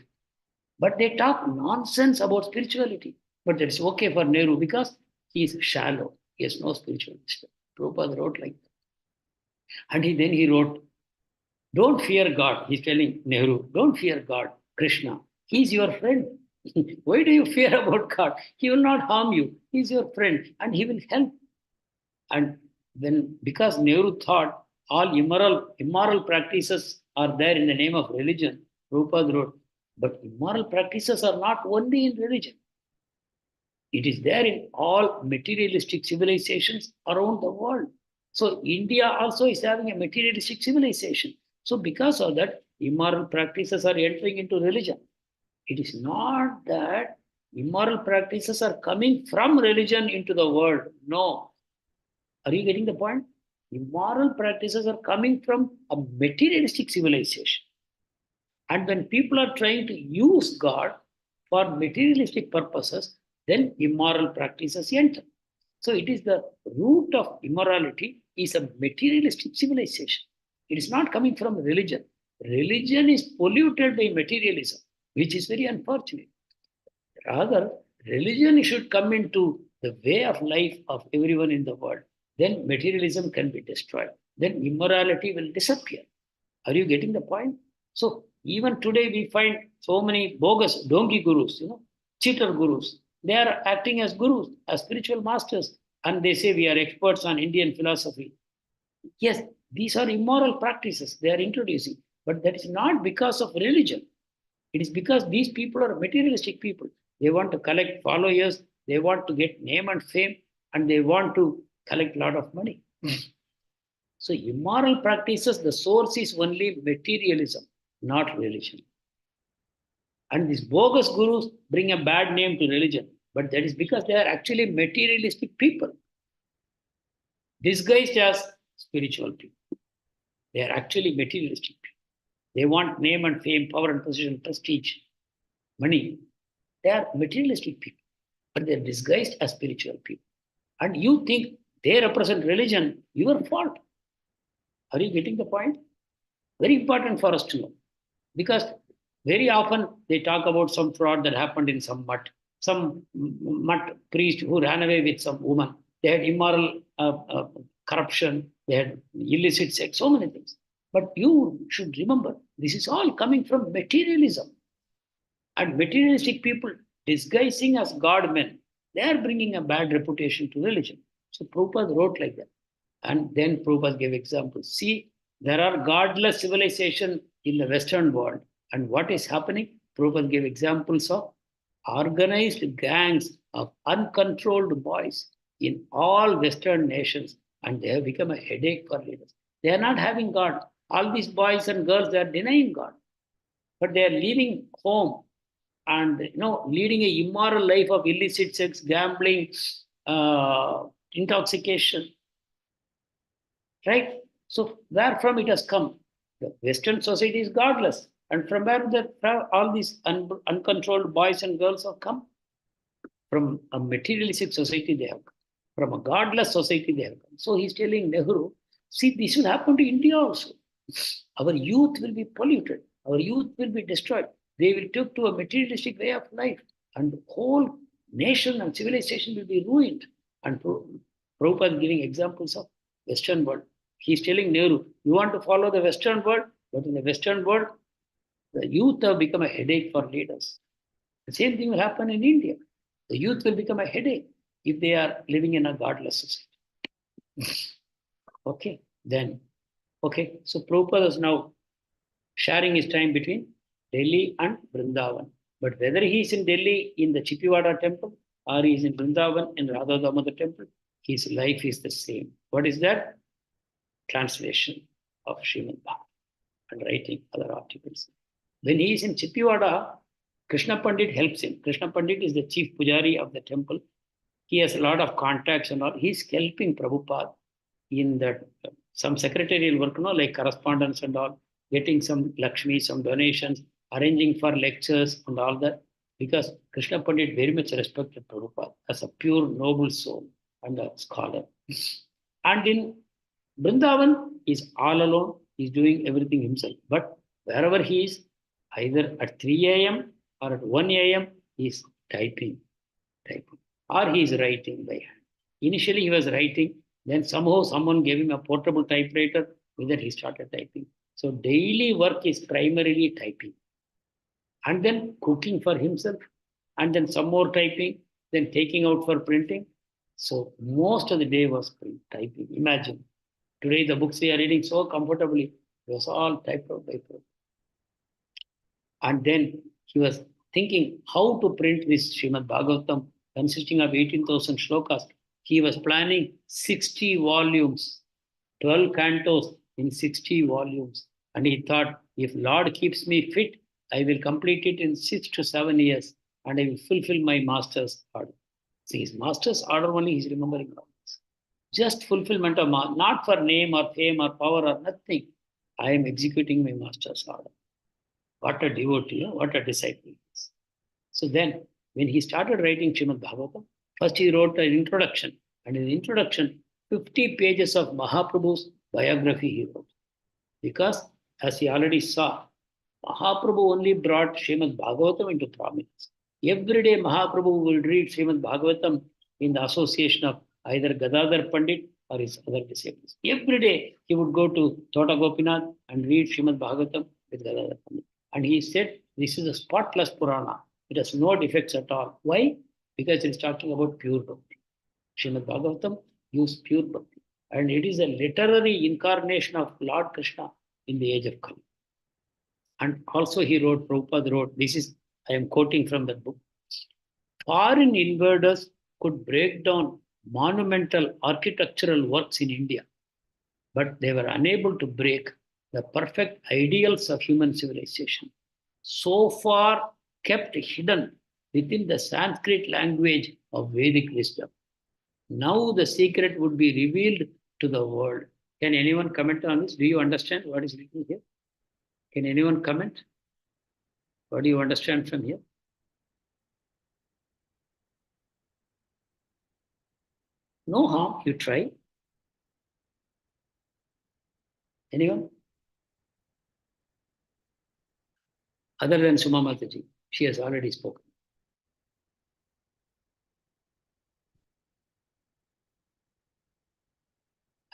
A: But they talk nonsense about spirituality. But that is okay for Nehru because he is shallow. He has no spiritual wisdom. Prabhupada wrote like that. And then he wrote, don't fear God. He's telling Nehru, don't fear God, Krishna. He's your friend. Why do you fear about God? He will not harm you. He's your friend and he will help. And then, because Nehru thought all immoral practices are there in the name of religion, Prabhupada wrote, but immoral practices are not only in religion. It is there in all materialistic civilizations around the world. So India also is having a materialistic civilization. So because of that, immoral practices are entering into religion. It is not that immoral practices are coming from religion into the world. No. Are you getting the point? Immoral practices are coming from a materialistic civilization. And when people are trying to use God for materialistic purposes, then immoral practices enter. So it is the root of immorality is a materialistic civilization. It is not coming from religion. Religion is polluted by materialism, which is very unfortunate. Rather, religion should come into the way of life of everyone in the world. Then materialism can be destroyed. Then immorality will disappear. Are you getting the point? So even today we find so many bogus donkey gurus, cheater gurus. They are acting as gurus, as spiritual masters, and they say we are experts on Indian philosophy. Yes, these are immoral practices they are introducing, but that is not because of religion. It is because these people are materialistic people. They want to collect followers, they want to get name and fame, and they want to collect a lot of money. So immoral practices, the source is only materialism, not religion. And these bogus gurus bring a bad name to religion, but that is because they are actually materialistic people, disguised as spiritual people. They are actually materialistic people. They want name and fame, power and position, prestige, money. They are materialistic people, but they are disguised as spiritual people. And you think they represent religion, your fault. Are you getting the point? Very important for us to know. Because very often they talk about some fraud that happened in some mutt priest who ran away with some woman. They had immoral corruption, they had illicit sex, so many things. But you should remember, this is all coming from materialism. And materialistic people disguising as God men, they are bringing a bad reputation to religion. So Prabhupada wrote like that. And then Prabhupada gave examples. See, there are godless civilization in the Western world. And what is happening? Prabhupada gave examples of organized gangs of uncontrolled boys in all Western nations. And they have become a headache for leaders. They are not having God. All these boys and girls, they are denying God. But they are leaving home and leading an immoral life of illicit sex, gambling, intoxication. Right? So where from it has come? The Western society is godless. And from where all these uncontrolled boys and girls have come? From a materialistic society they have come. From a godless society they have come. So he's telling Nehru, see, this will happen to India also. Our youth will be polluted. Our youth will be destroyed. They will take to a materialistic way of life. And the whole nation and civilization will be ruined. And Prabhupada is giving examples of Western world. He's telling Nehru, you want to follow the Western world, but in the Western world, The youth have become a headache for leaders. The same thing will happen in India. The youth will become a headache if they are living in a godless society. Okay, then, okay, so Prabhupada is now sharing his time between Delhi and Vrindavan. But whether he is in Delhi in the Chippiwada temple or he is in Vrindavan in Radha Damodar temple, his life is the same. What is that? Translation of Srimad Bhagavatam and writing other articles. When he is in Chippiwada, Krishna Pandit helps him. Krishna Pandit is the chief pujari of the temple. He has a lot of contacts and all. He's helping Prabhupada in that some secretarial work, like correspondence and all, getting some Lakshmi, some donations, arranging for lectures and all that. Because Krishna Pandit very much respected Prabhupada as a pure, noble soul and a scholar. And in Vrindavan, he's all alone. He's doing everything himself. But wherever he is, either at 3 a.m. or at 1 a.m., he's typing, or he's writing by hand. Initially, he was writing, then somehow someone gave him a portable typewriter, with that he started typing. So daily work is primarily typing. And then cooking for himself, and then some more typing, then taking out for printing. So most of the day was typing. Imagine, today the books we are reading so comfortably, it was all typed out by Prabhupada. And then he was thinking how to print this Srimad Bhagavatam consisting of 18,000 shlokas. He was planning 60 volumes, 12 cantos in 60 volumes. And he thought, if Lord keeps me fit, I will complete it in 6 to 7 years and I will fulfill my master's order. See, his master's order only he's remembering all this. Just fulfillment of not for name or fame or power or nothing. I am executing my master's order. What a devotee, what a disciple. So then, when he started writing Srimad Bhagavatam, first he wrote an introduction. And in the introduction, 50 pages of Mahaprabhu's biography he wrote. Because, as he already saw, Mahaprabhu only brought Srimad Bhagavatam into prominence. Every day Mahaprabhu will read Srimad Bhagavatam in the association of either Gadadhar Pandit or his other disciples. Every day he would go to Tota Gopinath and read Srimad Bhagavatam with Gadadhar Pandit. And he said, this is a spotless Purana. It has no defects at all. Why? Because it's talking about pure bhakti. Srimad Bhagavatam gives pure bhakti. And it is a literary incarnation of Lord Krishna in the age of Kali. And also he wrote, Prabhupada wrote, this is, I am quoting from that book. Foreign invaders could break down monumental architectural works in India, but they were unable to break the perfect ideals of human civilization, so far kept hidden within the Sanskrit language of Vedic wisdom. Now the secret would be revealed to the world. Can anyone comment on this? Do you understand what is written here? Can anyone comment? What do you understand from here? No harm, you try. Anyone? Other than Suma Mataji, she has already spoken.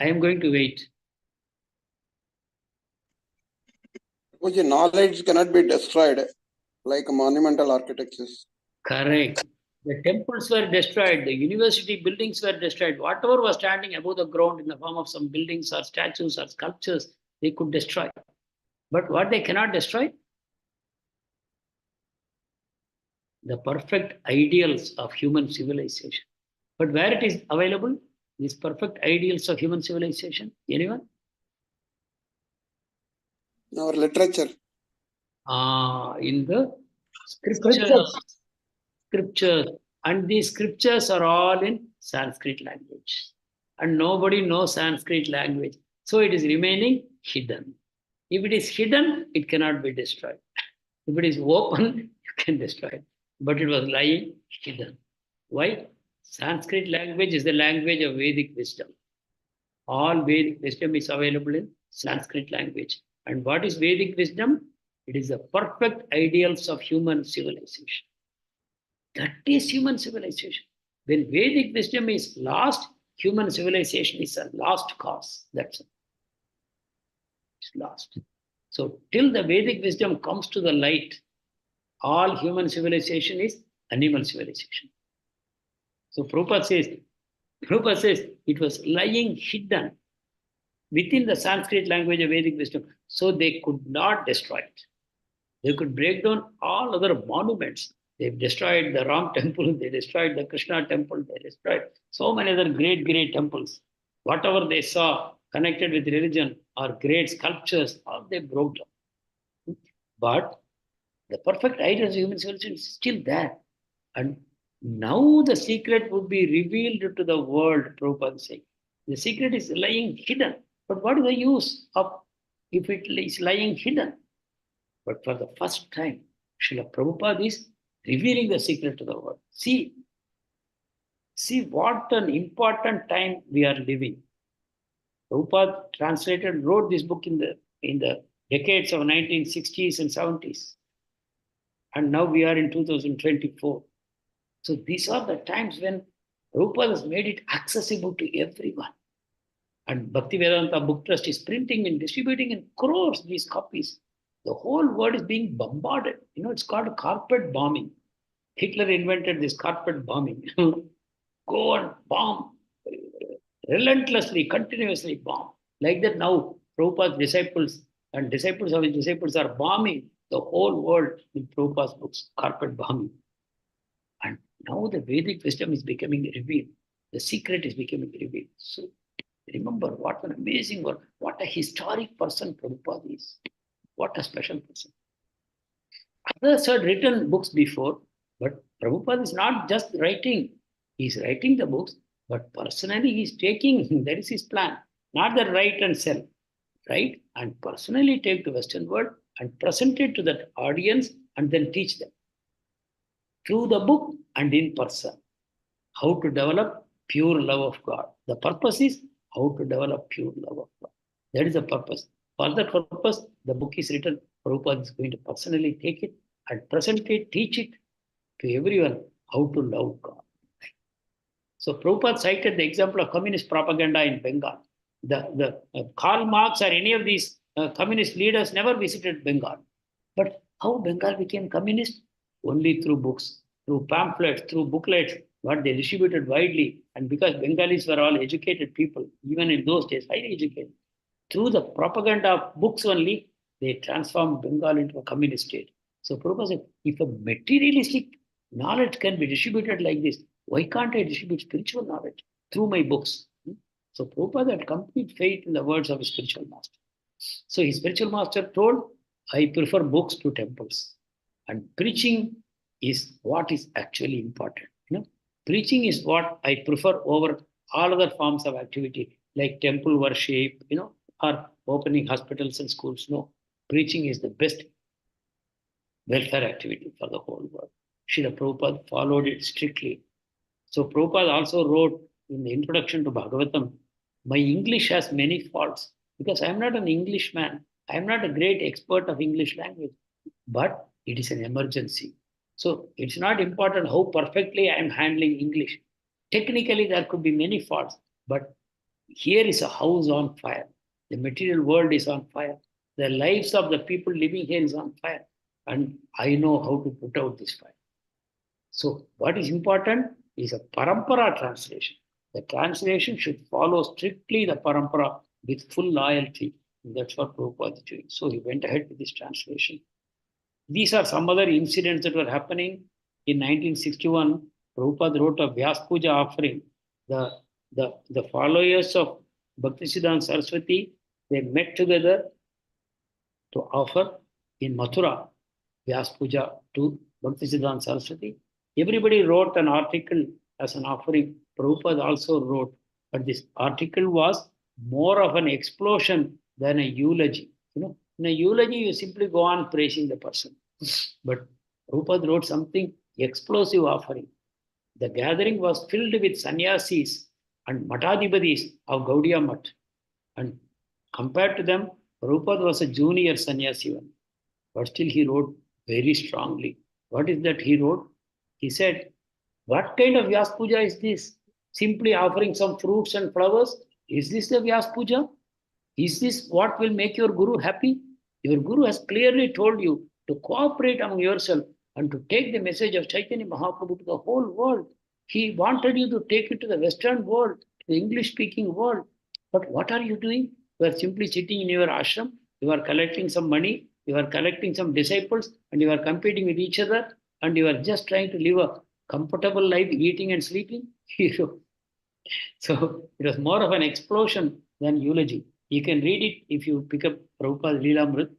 A: I am going to wait.
D: Because your knowledge cannot be destroyed like monumental architectures.
A: Correct. The temples were destroyed, the university buildings were destroyed. Whatever was standing above the ground in the form of some buildings or statues or sculptures, they could destroy. But what they cannot destroy? The perfect ideals of human civilization. But where it is available, these perfect ideals of human civilization? Anyone?
D: Our literature.
A: In the scriptures. And these scriptures are all in Sanskrit language. And nobody knows Sanskrit language. So it is remaining hidden. If it is hidden, it cannot be destroyed. If it is open, you can destroy it. But it was lying hidden. Why? Sanskrit language is the language of Vedic wisdom. All Vedic wisdom is available in Sanskrit language. And what is Vedic wisdom? It is the perfect ideals of human civilization. That is human civilization. When Vedic wisdom is lost, human civilization is a lost cause. That's it. It's lost. So till the Vedic wisdom comes to the light, all human civilization is animal civilization. So Prabhupada says it was lying hidden within the Sanskrit language of Vedic wisdom, so they could not destroy it. They could break down all other monuments. They've destroyed the Ram temple, they destroyed the Krishna temple, they destroyed so many other great, great temples. Whatever they saw connected with religion or great sculptures, all they broke down. But the perfect ideas of human civilization is still there. And now the secret would be revealed to the world, Prabhupada is saying. The secret is lying hidden. But what is the use of if it is lying hidden? But for the first time, Srila Prabhupada is revealing the secret to the world. See what an important time we are living. Prabhupada wrote this book in the decades of 1960s and 70s. And now we are in 2024. So these are the times when Prabhupada has made it accessible to everyone. And Bhaktivedanta Book Trust is printing and distributing in crores these copies. The whole world is being bombarded. It's called carpet bombing. Hitler invented this carpet bombing. Go and bomb, relentlessly, continuously bomb. Like that now, Prabhupada's disciples and disciples of his disciples are bombing the whole world with Prabhupada's books, carpet bombing. And now the Vedic wisdom is becoming revealed. The secret is becoming revealed. So remember what an amazing work, what a historic person Prabhupada is. What a special person. Others had written books before, but Prabhupada is not just writing. He's writing the books, but personally he's taking, that is his plan. Not the write and sell. Write and personally take to Western world and present it to that audience and then teach them. Through the book and in person. How to develop pure love of God. The purpose is how to develop pure love of God. That is the purpose. For that purpose, the book is written. Prabhupada is going to personally take it and present it, teach it to everyone how to love God. So Prabhupada cited the example of communist propaganda in Bengal. The Karl Marx or any of these communist leaders never visited Bengal. But how Bengal became communist? Only through books, through pamphlets, through booklets, what they distributed widely. And because Bengalis were all educated people, even in those days, highly educated. Through the propaganda of books only, they transformed Bengal into a communist state. So Prabhupada said, if a materialistic knowledge can be distributed like this, why can't I distribute spiritual knowledge through my books? So Prabhupada had complete faith in the words of his spiritual master. So his spiritual master told, I prefer books to temples. And preaching is what is actually important. Preaching is what I prefer over all other forms of activity, like temple worship, or opening hospitals and schools. No, preaching is the best welfare activity for the whole world. Srila Prabhupada followed it strictly. So Prabhupada also wrote in the introduction to Bhagavatam, my English has many faults because I am not an Englishman. I am not a great expert of English language, but it is an emergency. So it's not important how perfectly I am handling English. Technically, there could be many faults, but here is a house on fire. The material world is on fire. The lives of the people living here is on fire. And I know how to put out this fire. So what is important is a parampara translation. The translation should follow strictly the parampara with full loyalty. And that's what Prabhupada is doing. So he went ahead with this translation. These are some other incidents that were happening. In 1961, Prabhupada wrote a Vyas Puja offering. The followers of Bhaktisiddhanta Saraswati, they met together to offer in Mathura Vyas Puja to Bhaktisiddhanta Saraswati. Everybody wrote an article as an offering. Prabhupada also wrote, but this article was more of an explosion than a eulogy. In a eulogy, you simply go on praising the person. But Prabhupada wrote something explosive offering. The gathering was filled with sannyasis and matadhipatis of Gaudiya Math. And compared to them, Prabhupada was a junior sannyasi one. But still he wrote very strongly. What is that he wrote? He said, what kind of Vyas Puja is this? Simply offering some fruits and flowers? Is this the Vyas Puja? Is this what will make your Guru happy? Your Guru has clearly told you to cooperate among yourself and to take the message of Chaitanya Mahaprabhu to the whole world. He wanted you to take it to the Western world, to the English-speaking world. But what are you doing? You are simply sitting in your ashram, you are collecting some money, you are collecting some disciples, and you are competing with each other, and you are just trying to live a comfortable life, eating and sleeping. So it was more of an explosion than eulogy. You can read it if you pick up Prabhupada's Lilamrt.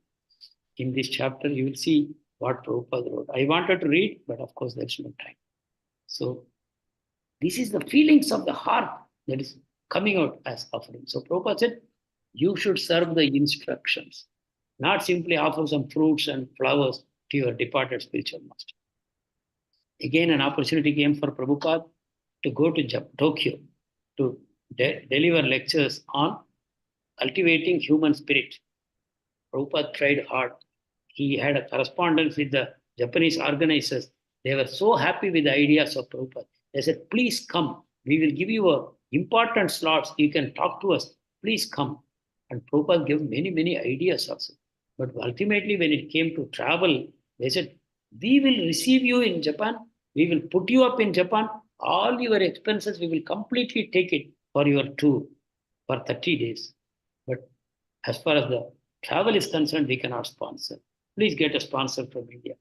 A: In this chapter, you will see what Prabhupada wrote. I wanted to read, but of course, there's no time. So this is the feelings of the heart that is coming out as offering. So Prabhupada said, you should serve the instructions, not simply offer some fruits and flowers to your departed spiritual master. Again, an opportunity came for Prabhupada to go to Tokyo to deliver lectures on cultivating human spirit. Prabhupada tried hard. He had a correspondence with the Japanese organizers. They were so happy with the ideas of Prabhupada. They said, please come. We will give you important slots. You can talk to us. Please come. And Prabhupada gave many, many ideas also. But ultimately, when it came to travel, they said, we will receive you in Japan. We will put you up in Japan. All your expenses, we will completely take it for your tour for 30 days. But as far as the travel is concerned, we cannot sponsor. Please get a sponsor from India.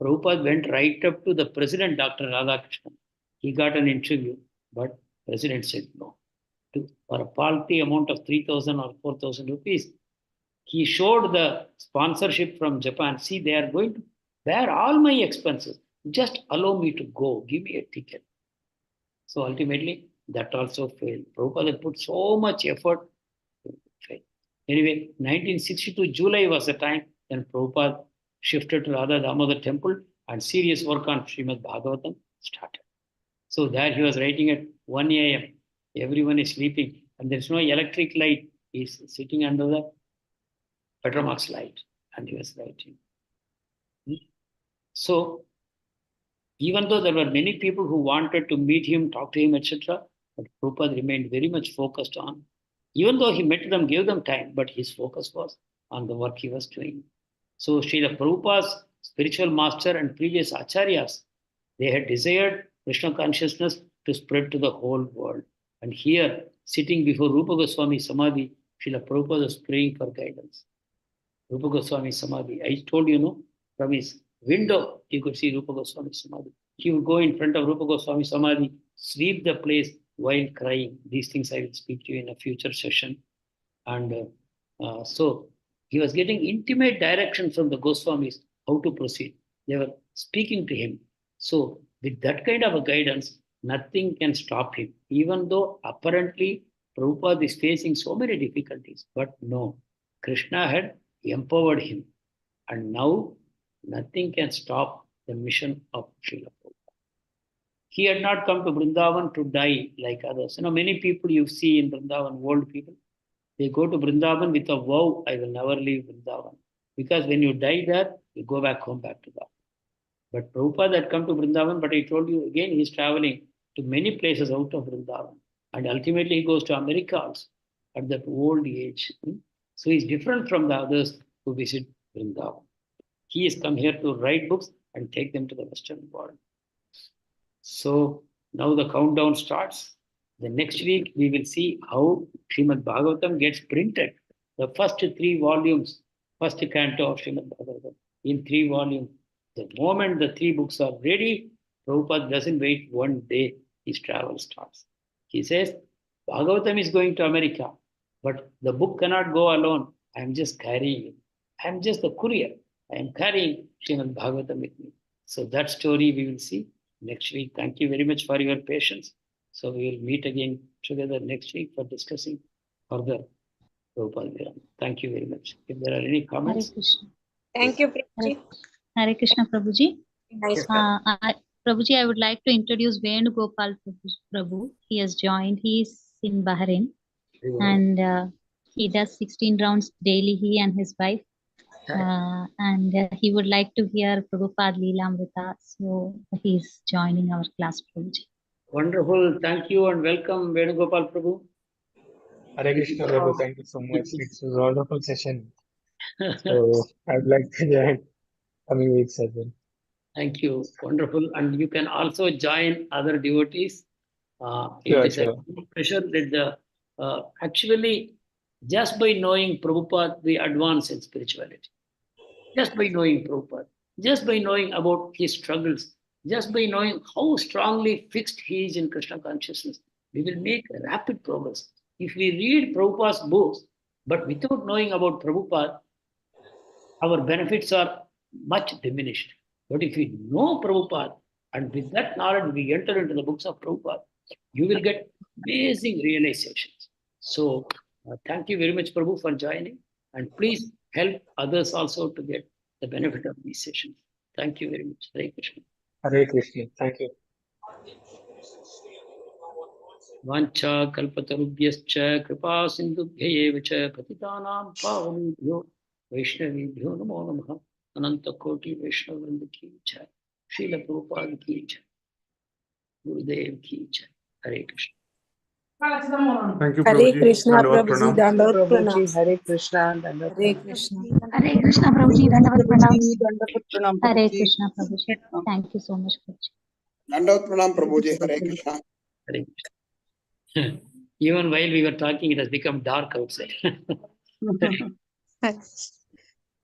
A: Prabhupada went right up to the president, Dr. Radhakrishnan. He got an interview, but president said no. For a paltry amount of 3,000 or 4,000 rupees, he showed the sponsorship from Japan. See, they are going to bear all my expenses. Just allow me to go. Give me a ticket. So ultimately, that also failed. Prabhupada put so much effort to fail. Anyway, 1962 July was the time when Prabhupada shifted to Radha Damodar temple and serious work on Srimad Bhagavatam started. So there he was writing at 1 a.m. Everyone is sleeping and there's no electric light. He's sitting under the Petromax light and he was writing. So even though there were many people who wanted to meet him, talk to him, etc., but Prabhupada remained very much focused on, even though he met them, gave them time, but his focus was on the work he was doing. So Srila Prabhupada's spiritual master and previous acharyas, they had desired Krishna consciousness to spread to the whole world. And here, sitting before Rupa Goswami Samadhi, Srila Prabhupada was praying for guidance. Rupa Goswami Samadhi, I told you, no, from his window, you could see Rupa Goswami Samadhi. He would go in front of Rupa Goswami Samadhi, sweep the place while crying. These things I will speak to you in a future session. And so he was getting intimate direction from the Goswamis how to proceed. They were speaking to him. So with that kind of a guidance, nothing can stop him. Even though apparently Prabhupada is facing so many difficulties, but no, Krishna had empowered him. And now nothing can stop the mission of Srila Prabhupada. He had not come to Vrindavan to die like others. Many people you see in Vrindavan, old people, they go to Vrindavan with a vow, I will never leave Vrindavan. Because when you die there, you go back home, back to God. But Prabhupada had come to Vrindavan, but I told you again, he's traveling to many places out of Vrindavan. And ultimately he goes to America also at that old age. So he's different from the others who visit Vrindavan. He has come here to write books and take them to the Western world. So now the countdown starts. The next week we will see how Srimad Bhagavatam gets printed. The first 3 volumes, first canto of Srimad Bhagavatam in 3 volumes. The moment the 3 books are ready, Prabhupada doesn't wait one day, his travel starts. He says, Bhagavatam is going to America, but the book cannot go alone. I am just carrying it. I am just the courier. I am carrying Srimad Bhagavatam with me. So that story we will see next week. Thank you very much for your patience. So we will meet again together next week for discussing further Prabhupada. Thank you very much. If there are any comments.
F: Hare Krishna.
G: Thank you, Prabhuji.
F: Hare Krishna, Prabhuji.
G: Nice.
F: Prabhuji, I would like to introduce Venugopal Prabhu. He has joined. He is in Bahrain and he does 16 rounds daily, he and his wife. And he would like to hear Prabhupada Lilamrita. So he's joining our class, Prabhuji.
A: Wonderful. Thank you and welcome, Venugopal Prabhu.
H: Hare Krishna Prabhu, thank you so much. It's a wonderful session.
G: So I'd like to join coming weeks as well.
A: Thank you. Wonderful. And you can also join other devotees. It
G: Sure,
A: is a
G: sure.
A: pressure that actually, just by knowing Prabhupada, we advance in spirituality. Just by knowing Prabhupada, just by knowing about his struggles, just by knowing how strongly fixed he is in Krishna consciousness, we will make rapid progress. If we read Prabhupada's books, but without knowing about Prabhupada, our benefits are much diminished. But if we know Prabhupada, and with that knowledge we enter into the books of Prabhupada, you will get amazing realizations. So thank you very much, Prabhu, for joining. And please help others also to get the benefit of these sessions. Thank you very much. Hare Krishna.
G: Hare Krishna. Thank you.
A: Vancha kalpatarubhyascha kripa sindubhyev cha patitanam pavanebhyo Vaishnavibhyo namo namaha Ananta Koti Vaishnavrinda ki jai Srila Prabhupada ki jai Gurudev ki jai Hare Krishna.
E: Thank you,
C: Hare
E: Prabhuji.
C: Krishna,
E: Dandavat
C: Prabhuji,
E: pranam.
C: Dandavat
H: Prabhuji,
C: pranam.
H: Hare Krishna, Dandavat
C: Hare
H: pranam.
C: Krishna.
F: Hare Krishna, Prabhuji. Dandavat pranam.
H: Dandavat pranam,
F: Hare
H: Prabhuji.
F: Krishna, Prabhuji. Thank you so much, Prabhuji.
D: Dandavat pranam, Prabhuji. Hare Krishna.
A: Hare Krishna. Even while we were talking, it has become dark outside.
B: Thanks.